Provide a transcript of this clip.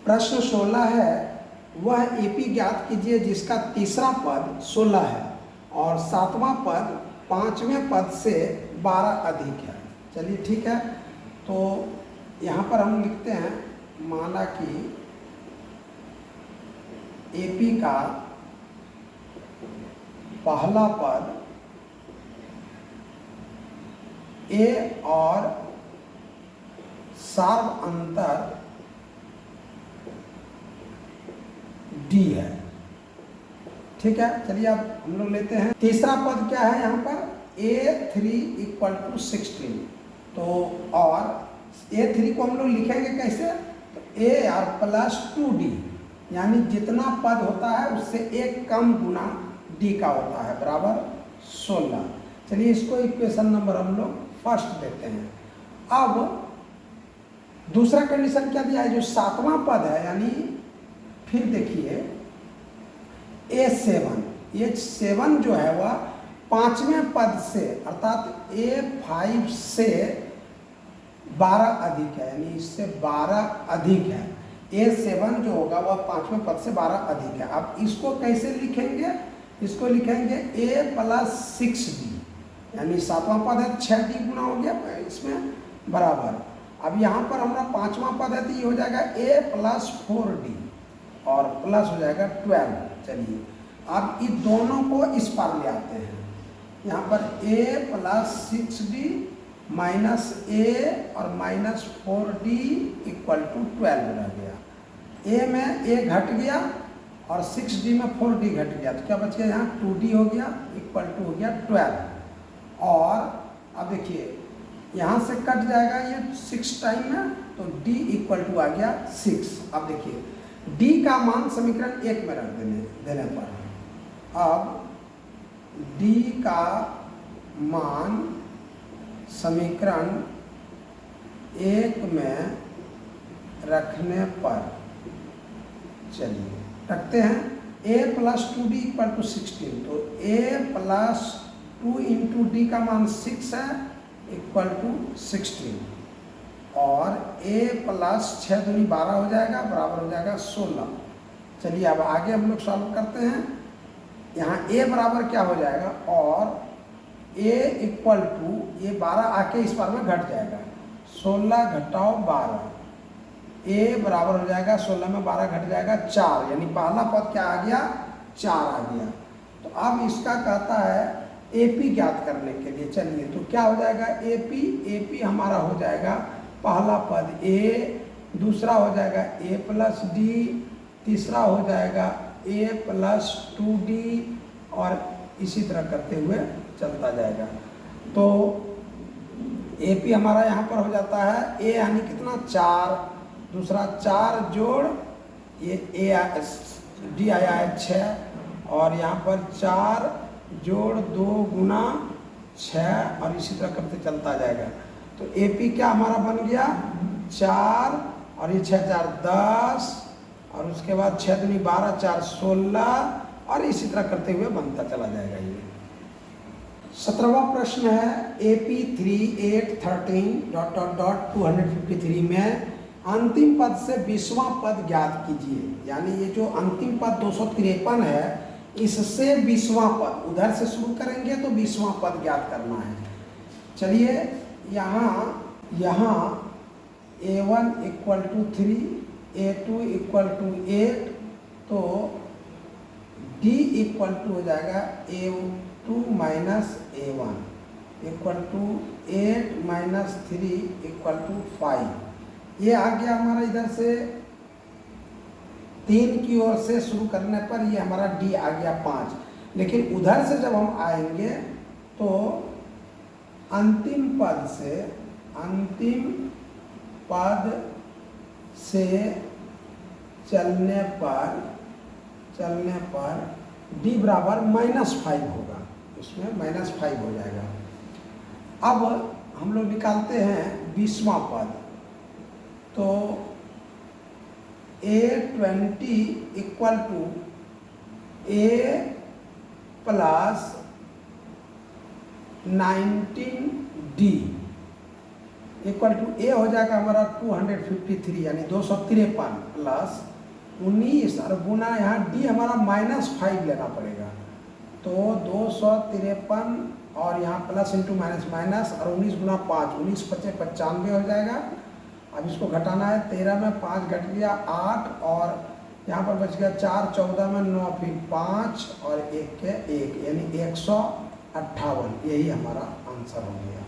प्रश्न 16 है, वह एपी ज्ञात कीजिए जिसका तीसरा पद 16 है और सातवां पद पांचवें पद से 12 अधिक है। चलिए ठीक है, तो यहाँ पर हम लिखते हैं, माना कि एपी का पहला पद ए और सार्व अंतर डी है। ठीक है, चलिए अब हम लोग लेते हैं तीसरा पद क्या है यहाँ पर, A3 = 16। तो और A3 को हम लोग लिखेंगे कैसे, तो AR + 2D, यानी जितना पद होता है उससे एक कम गुना D का होता है, बराबर 16। चलिए इसको इक्वेशन नंबर हम लोग फर्स्ट देते हैं। अब दूसरा कंडीशन क्या दिया है, जो सातवां पद है, यानी फिर देखिए A7 जो है वह पांचवें पद से अर्थात A5 से 12 अधिक है, यानी इससे 12 अधिक है। A7 जो होगा वह पांचवें पद से 12 अधिक है। अब इसको कैसे लिखेंगे, इसको लिखेंगे A + 6D, यानी सातवां पद है 6D गुना हो गया इसमें बराबर। अब यहाँ पर हमारा पांचवा पद है तो ये हो जाएगा A + 4D और प्लस हो जाएगा 12। चलिए अब इन दोनों को इस पार ले आते हैं, यहाँ पर A + 6D माइनस A और -4D = 12 रह गया। A में A घट गया और 6D में 4D घट गया, तो क्या बच गया यहाँ 2D हो गया, = हो गया 12। और अब देखिए यहाँ से कट जाएगा ये 6 टाइम में, तो D = आ गया 6। अब देखिए D का मान समीकरण 1 में रख देने पर, अब D का मान समीकरण 1 में रखने पर, चलिए रखते हैं A + 2D = 16, तो A + 2 × D का मान 6 है = 16 और A + 6 दूनी 12 हो जाएगा, बराबर हो जाएगा 16। चलिए अब आगे हम लोग सॉल्व करते हैं। यहाँ A बराबर क्या हो जाएगा, और A = ये 12 आके इस बार में घट जाएगा, 16 - 12, A बराबर हो जाएगा 16 में 12 घट जाएगा 4, यानी पहला पद क्या आ गया 4 आ गया। तो अब इसका कहता है AP ज्ञात करने के लिए। चलिए तो क्या हो जाएगा AP हमारा हो जाएगा पहला पद A, दूसरा हो जाएगा A + D, तीसरा हो जाएगा A + 2D और इसी तरह करते हुए चलता जाएगा। तो AP हमारा यहाँ पर हो जाता है A यानी कितना 4, दूसरा 4 जोड़ ये D आया है 6 और यहाँ पर 4 जोड़ 2 गुना 6 और इसी तरह करते चलता जाएगा। तो AP क्या हमारा बन गया 4 और ये 6 × 4 = 10 और उसके बाद 6 दूनी 12, 4 16 और इसी तरह करते हुए बनता चला जाएगा। ये 17वां प्रश्न है AP3 8 13 ... 253 में अंतिम पद से 20वां पद ज्ञात कीजिए, यानी ये जो अंतिम पद 253 है इससे 20वां पद, उधर से शुरू करेंगे तो 20वां पद ज्ञात करना है। चलिए यहाँ A1 = 3, A2 = 8, तो D = हो जाएगा A2 - A1 = 8 - 3 = 5। ये आ गया हमारा इधर से 3 की ओर से शुरू करने पर ये हमारा D आ गया 5, लेकिन उधर से जब हम आएंगे तो अंतिम पद से चलने पर D बराबर -5 होगा, उसमें -5 हो जाएगा। अब हम लोग निकालते हैं 20वां पद, तो A20 = A + 19D equal to ए हो जाएगा हमारा 253 यानी 253 प्लस 19 और गुना यहाँ डी हमारा -5 लेना पड़ेगा। तो 253 और यहाँ प्लस इंटू माइनस माइनस और 19 गुना 5, 19 पचे 95 हो जाएगा। अब इसको घटाना है, 13 में 5 घट गया 8 और यहाँ पर बच गया 4, 14 में 9 फिर 5 और 1 के 1 यानी 158। यही हमारा आंसर हो गया।